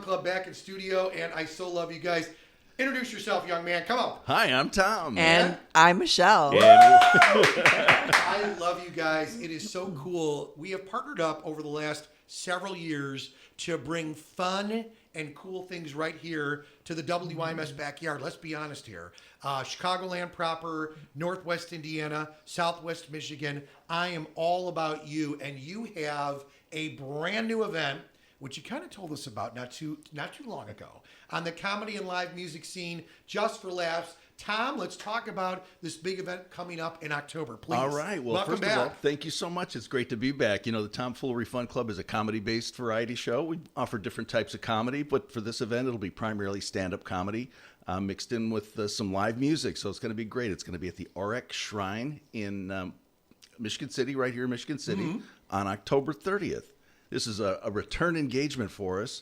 Club back in studio, and I so love you guys. Introduce yourself, young man. Come on. Hi, I'm Tom. And I'm Michele. I love you guys. It is so cool. We have partnered up over the last several years to bring fun and cool things right here to the WIMS backyard. Let's be honest here. Chicagoland proper, Northwest Indiana, Southwest Michigan. I am all about you, and you have a brand new event, which you kind of told us about not too long ago, on the comedy and live music scene, Just for Laughs. Tom, let's talk about this big event coming up in October, please. All right. Well, welcome first back. of all, thank you so much. It's great to be back. You know, the Tomfoolery Fun Club is a comedy-based variety show. We offer different types of comedy, but for this event, it'll be primarily stand-up comedy mixed in with some live music. So it's going to be great. It's going to be at the Ric Shrine in Michigan City, right here in Michigan City, on October 30th. This is a return engagement for us.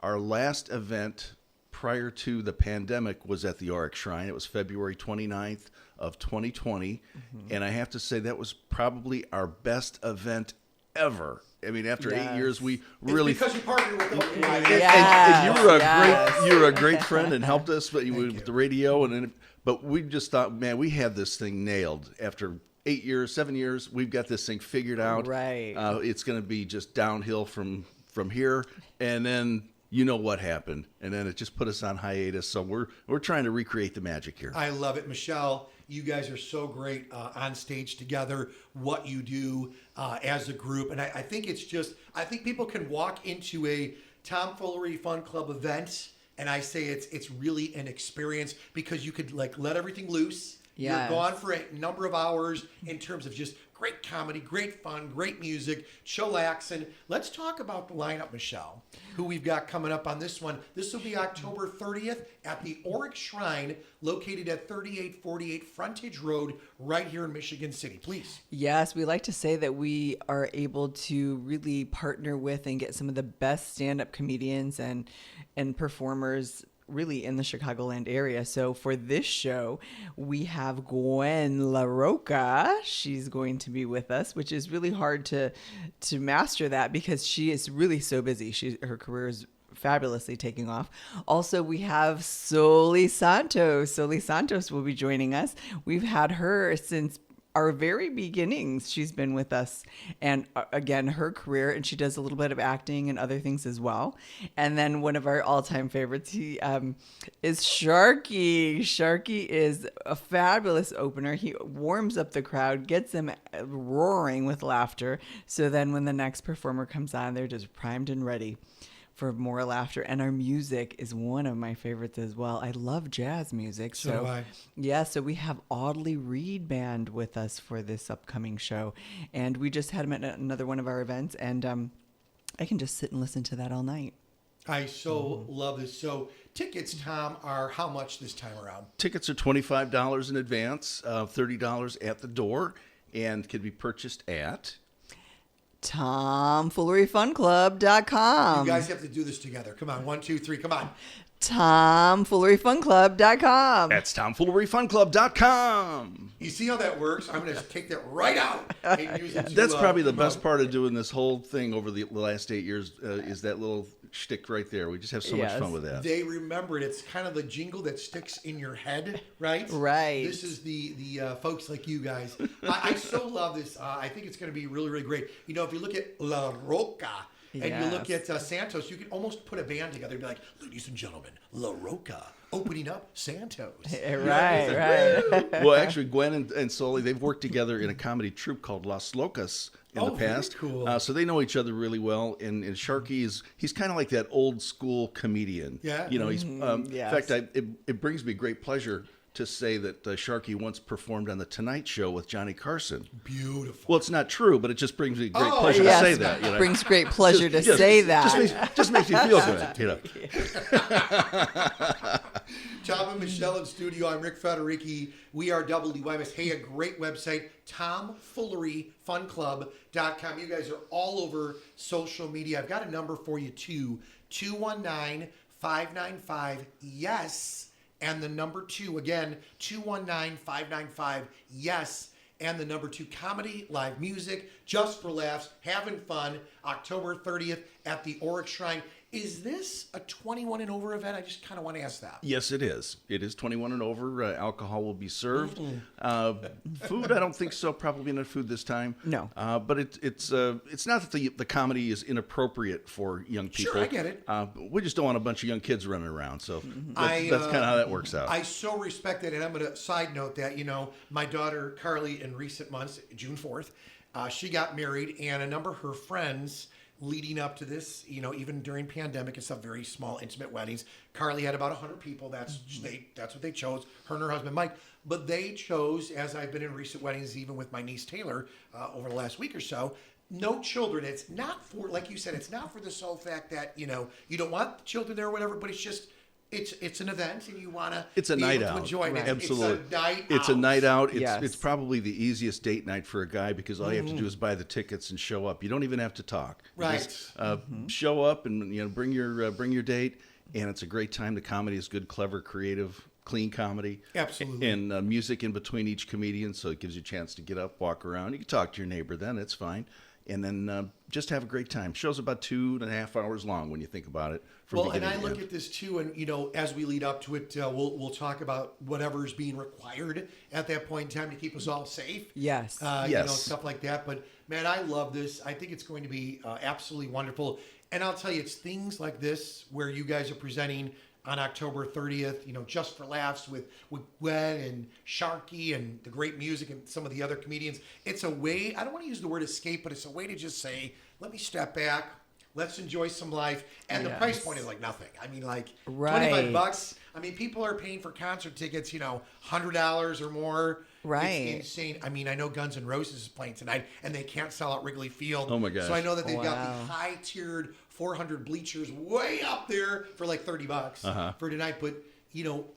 Our last event prior to the pandemic was at the Ric Shrine. It was February 29th of 2020. And I have to say that was probably our best event ever. I mean, after 8 years, we really... It's because you partnered with them. And you were a great friend and helped us with the radio. But we just thought, man, we had this thing nailed. After 8 years, 7 years, we've got this thing figured out. Right. It's going to be just downhill from here. And then... you know what happened, and then it just put us on hiatus. So we're trying to recreate the magic here. I love it, Michele. You guys are so great on stage together. What you do as a group, and I think it's just I think people can walk into a Tomfoolery Fun Club event, and I say it's really an experience because you could like let everything loose. Yes. You're gone for a number of hours in terms of just great comedy, great fun, great music, chillaxing. Let's talk about the lineup, Michele, who we've got coming up on this one. This will be October 30th at the Ric Shrine, located at 3848 Frontage Road, right here in Michigan City. Please. Yes, we like to say that we are able to really partner with and get some of the best stand-up comedians and performers really in the Chicagoland area. So for this show, we have Gwen LaRocca. She's going to be with us, which is really hard to master that because she is really so busy. Her career is fabulously taking off. Also, we have Soli Santos. Soli Santos will be joining us. We've had her since our very beginnings. She's been with us, and again, her career, and she does a little bit of acting and other things as well. And then one of our all-time favorites, he is Sharky. Sharky is a fabulous opener. He warms up the crowd, gets them roaring with laughter. So then when the next performer comes on, they're just primed and ready for more laughter. And our music is one of my favorites as well. I love jazz music. So do I. Yeah, so we have Audley Reed Band with us for this upcoming show. And we just had them at another one of our events, and I can just sit and listen to that all night. I so love this. So tickets, Tom, are how much this time around? Tickets are $25 in advance, $30 at the door, and can be purchased at... TomFooleryFunClub.com. You guys have to do this together. Come on, 1, 2, 3, come on. TomFooleryFunClub.com. That's TomFooleryFunClub.com. You see how that works? I'm going to take that right out and use it to, That's probably the best part of doing this whole thing over the last 8 years is that little shtick right there. We just have so much fun with that. They remember it. It's kind of the jingle that sticks in your head, right? Right. This is the folks like you guys. I so love this. I think it's going to be really, really great. You know, if you look at La Rocca and you look at Santos, you can almost put a band together and be like, ladies and gentlemen, La Rocca opening up Santos. Right. Well, actually, Gwen and Soli, they've worked together in a comedy troupe called Las Locas in the past. Very cool. So they know each other really well. And Sharky he's kind of like that old school comedian. Yeah. You know, he's yes. In fact, it brings me great pleasure to say that Sharky once performed on The Tonight Show with Johnny Carson. Beautiful. Well, it's not true, but it just brings me great pleasure to say that. You know? Brings great pleasure to say that. Just makes you feel good. You know. Tom and Michele in studio. I'm Ric Federighi. We are WIMS. Hey, a great website, TomFooleryFunClub.com. You guys are all over social media. I've got a number for you too, 219-595-YES. And the number 2, again, 219-595-YES. And the number 2, comedy, live music, just for laughs, having fun, October 30th at the Ric Shrine. Is this a 21 and over event? I just kind of want to ask that. Yes, it is. It is 21 and over. Alcohol will be served. Food, I don't think so. Probably not food this time. No. But it's not that the comedy is inappropriate for young people. Sure, I get it. We just don't want a bunch of young kids running around. So I, that's kind of how that works out. I so respect it, and I'm going to side note that, my daughter Carly in recent months, June 4th, she got married, and a number of her friends leading up to this, even during pandemic and stuff, very small, intimate weddings. Carly had about 100 people. That's what they chose, her and her husband, Mike. But they chose, as I've been in recent weddings, even with my niece Taylor, over the last week or so, no children. It's not for, like you said, it's not for the sole fact that, you don't want the children there or whatever, but it's just, it's an event, and you want to It's a night out. Enjoy it. Right. Absolutely. It's a night out. It's probably the easiest date night for a guy because all you have to do is buy the tickets and show up. You don't even have to talk. You Right. just, show up and bring your date, and it's a great time. The comedy is good, clever, creative, clean comedy. Absolutely. And music in between each comedian, so it gives you a chance to get up, walk around. You can talk to your neighbor then. It's fine. And then just have a great time. Show's about 2.5 hours long when you think about it. Well, and I look at this too, and as we lead up to it, we'll talk about whatever's being required at that point in time to keep us all safe. Yes. Yes. Stuff like that. But man, I love this. I think it's going to be absolutely wonderful. And I'll tell you, it's things like this where you guys are presenting on October 30th, just for laughs with Gwen and Sharky and the great music and some of the other comedians. It's a way, I don't want to use the word escape, but it's a way to just say, let me step back. Let's enjoy some life. And the price point is like nothing. I mean, like Right. $25. I mean, people are paying for concert tickets, $100 or more. Right. It's insane. I mean, I know Guns N' Roses is playing tonight, and they can't sell out Wrigley Field. Oh, my gosh. So I know that they've got Wow. the high-tiered 400 bleachers way up there for like $30 for tonight. But,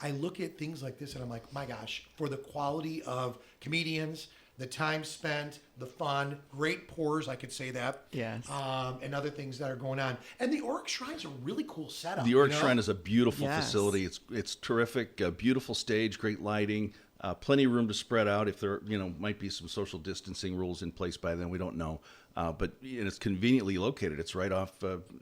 I look at things like this, and I'm like, my gosh, for the quality of comedians, the time spent, the fun, great pours, I could say that. Yes. And other things that are going on. And the Oryx Shrine's a really cool setup. The Oryx Shrine is a beautiful Yes. facility. It's terrific. A beautiful stage, great lighting, plenty of room to spread out. If there, might be some social distancing rules in place by then, we don't know. But it's conveniently located. It's right off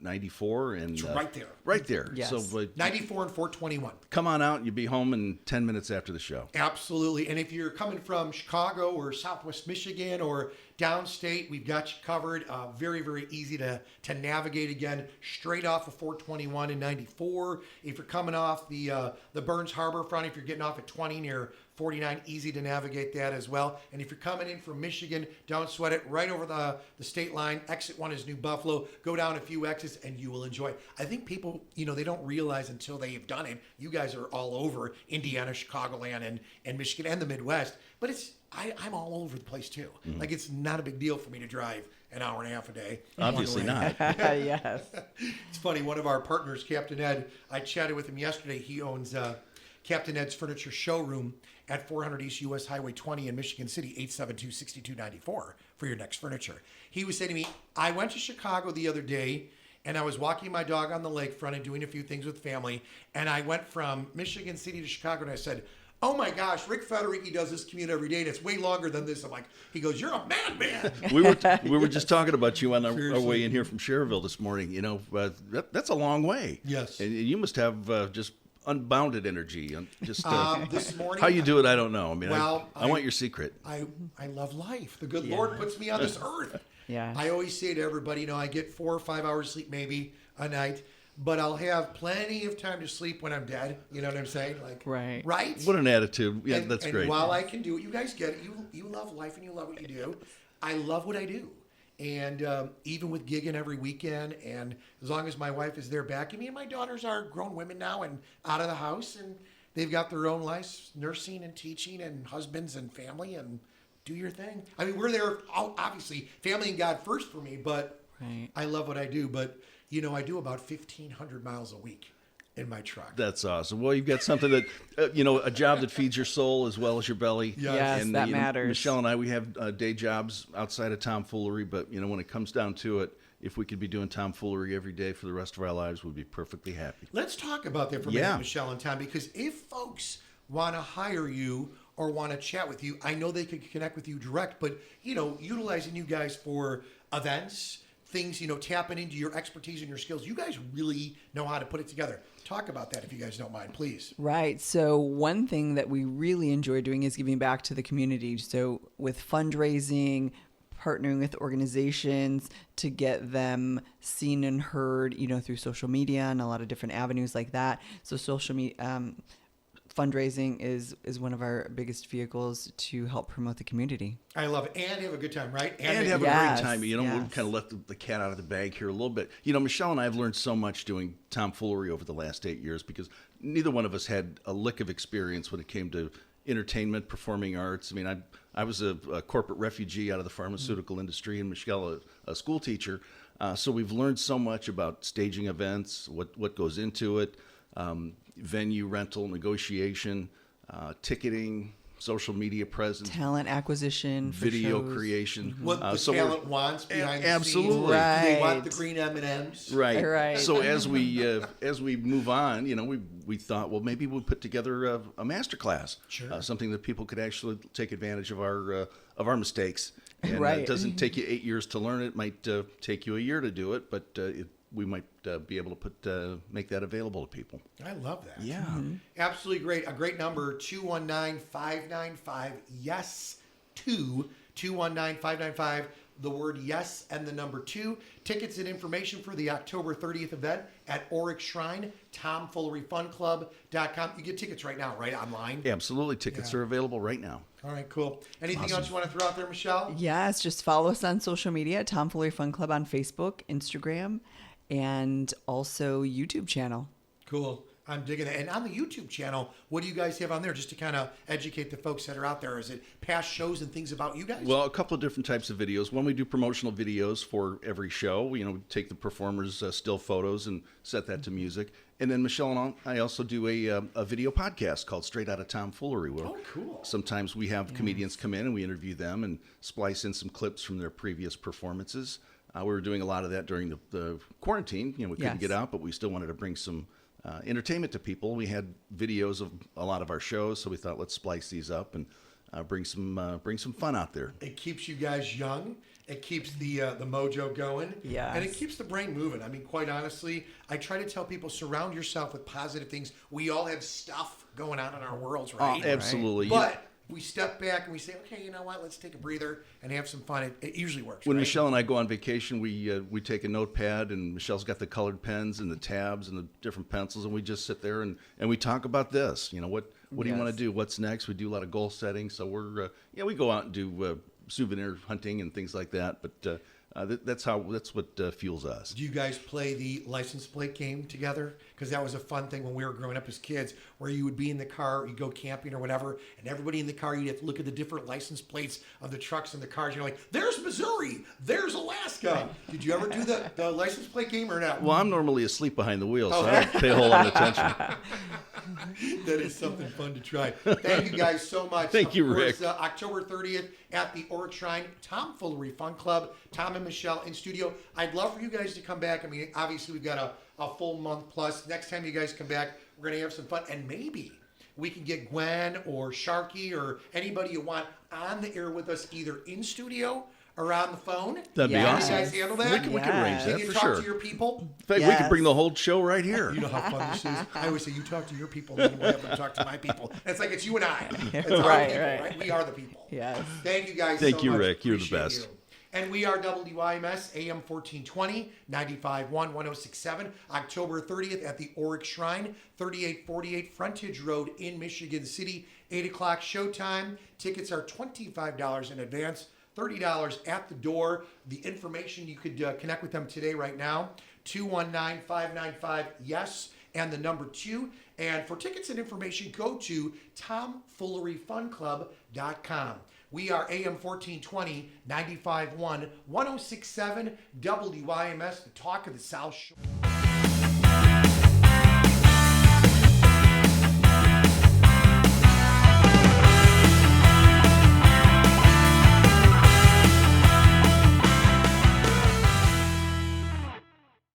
94, and It's right there. Right there. Yes. So 94 and 421. come on out, and you'll be home in 10 minutes after the show. Absolutely. And if you're coming from Chicago or Southwest Michigan or downstate, we've got you covered. Very, very easy to navigate again, straight off of 421 and 94. If you're coming off the Burns Harbor front, if you're getting off at 20 near 49, easy to navigate that as well. And if you're coming in from Michigan, don't sweat it. Right over the state line, exit 1 is New Buffalo. Go down a few exits and you will enjoy it. I think people, they don't realize until they've done it. You guys are all over Indiana, Chicagoland, and Michigan and the Midwest. But I'm all over the place too. Like, it's not a big deal for me to drive an hour and a half a day. Obviously one way. not. Yes. It's funny. One of our partners, Captain Ed, I chatted with him yesterday. He owns Captain Ed's Furniture Showroom at 400 East US Highway 20 in Michigan City, 872-6294 for your next furniture. He was saying to me, I went to Chicago the other day, and I was walking my dog on the lakefront and doing a few things with family, and I went from Michigan City to Chicago, and I said, oh my gosh, Ric Federighi does this commute every day, and it's way longer than this. I'm like, he goes, you're a madman. We were just talking about you on our way in here from Cherville this morning. That's a long way. Yes. And you must have just unbounded energy. Just This morning, how you do it, I don't know. I mean, Well, I want your secret. I love life. The good Lord puts me on this earth. Yes. I always say to everybody, I get 4 or 5 hours sleep maybe a night, but I'll have plenty of time to sleep when I'm dead. You know what I'm saying? Like, Right. Right? What an attitude. Yeah, and, that's and great. while I can do it, you guys get it. You love life and you love what you do. I love what I do. And even with gigging every weekend, and as long as my wife is there backing me, and my daughters are grown women now and out of the house, and they've got their own lives, nursing and teaching and husbands and family, and do your thing. I mean, we're there, obviously, family and God first for me, but Right. I love what I do. But, I do about 1,500 miles a week in my truck. That's awesome. Well, you've got something that, a job that feeds your soul as well as your belly. Yes, and, that matters. Michelle and I, we have day jobs outside of tomfoolery, but, when it comes down to it, if we could be doing tomfoolery every day for the rest of our lives, we'd be perfectly happy. Let's talk about that for a minute, Michelle and Tom, because if folks want to hire you or want to chat with you, I know they could connect with you direct, but, utilizing you guys for events, things, tapping into your expertise and your skills. You guys really know how to put it together. Talk about that if you guys don't mind, please. Right. So one thing that we really enjoy doing is giving back to the community. So with fundraising, partnering with organizations to get them seen and heard, through social media and a lot of different avenues like that. So social media, fundraising is one of our biggest vehicles to help promote the community. I love it. And have a good time, right? And have a Yes, great time. We'll yes. kind of let the cat out of the bag here a little bit. Michelle and I have learned so much doing tomfoolery over the last 8 years because neither one of us had a lick of experience when it came to entertainment, performing arts. I was a corporate refugee out of the pharmaceutical industry, and Michelle, a school teacher. So we've learned so much about staging events, what goes into it, venue rental, negotiation, ticketing, social media presence, Talent acquisition, for video shows. creation. What the So talent wants behind the absolutely. scenes. Right. Do they want the green M&Ms? Right. Right. So as we move on, we thought, well, maybe we'll put together a master class, Sure. Something that people could actually take advantage of our mistakes. And Right. it doesn't take you 8 years to learn it. It might take you a year to do it, but we might be able to make that available to people. I love that. Yeah. Absolutely great. A great number, 219-595-YES-2. 219-595, the word yes and the number 2. Tickets and information for the October 30th event at Auric Shrine, tomfulleryfunclub.com. You get tickets right now, right? Online? Absolutely. Tickets are available right now. All right, cool. Anything else you want to throw out there, Michelle? Yes, just follow us on social media, Tomfoolery Fun Club on Facebook, Instagram, and also YouTube channel. Cool. I'm digging it. And on the YouTube channel, what do you guys have on there just to kind of educate the folks that are out there? Is it past shows and things about you guys? Well, a couple of different types of videos. One, we do promotional videos for every show. We take the performers' still photos and set that to music. And then Michelle and I also do a video podcast called Straight Outta Tomfoolery. Where cool. Sometimes we have comedians come in and we interview them and splice in some clips from their previous performances. We were doing a lot of that during the quarantine. We couldn't get out, but we still wanted to bring some entertainment to people. We had videos of a lot of our shows, so we thought let's splice these up and bring some fun out there. It keeps you guys young. It keeps the mojo going. Yes. And it keeps the brain moving. Quite honestly, I try to tell people, surround yourself with positive things. We all have stuff going on in our worlds, right? Absolutely. But we step back and we say, okay, you know what? Let's take a breather and have some fun. It usually works. When right? Michelle and I go on vacation, we take a notepad, and Michelle's got the colored pens and the tabs and the different pencils, and we just sit there and we talk about this. What do you want to do? What's next? We do a lot of goal setting, so we go out and do souvenir hunting and things like that. But that's what fuels us. Do you guys play the license plate game together? Because that was a fun thing when we were growing up as kids, where you would be in the car, you go camping or whatever, and everybody in the car, you'd have to look at the different license plates of the trucks and the cars. You're like, there's Missouri, there's Alaska. Did you ever do the license plate game or not? Well, I'm normally asleep behind the wheel, so I don't pay a whole lot of attention. That is something fun to try. Thank you guys so much. Thank you, Of course, Rick. October 30th at the Auric Shrine, Tomfoolery Fun Club. Tom and Michelle in studio. I'd love for you guys to come back. Obviously, we've got a full month plus. Next time you guys come back, we're going to have some fun. And maybe we can get Gwen or Sharky or anybody you want on the air with us, either in studio or on the phone. That'd be Yes. You awesome. guys handle that? We can arrange Can that you for talk sure. to your people? In fact, we Yes. could bring the whole show right here. You know how fun this is. I always say, you talk to your people, then we'll have them talk to my people. It's like it's you and I. It's our Right, people, right. right? We are the people. Yes. Thank you guys Thank so you, much. Rick. You're the Appreciate best. you. And we are WIMS AM 1420, 95.1, 106.7, October 30th at the Auric Shrine, 3848 Frontage Road in Michigan City, 8 o'clock showtime. Tickets are $25 in advance, $30 at the door. The information, you could connect with them today right now, 219-595-YES and the number 2. And for tickets and information, go to tomfooleryfunclub.com. We are AM 1420, 95.1, 106.7, WIMS, the talk of the South Shore.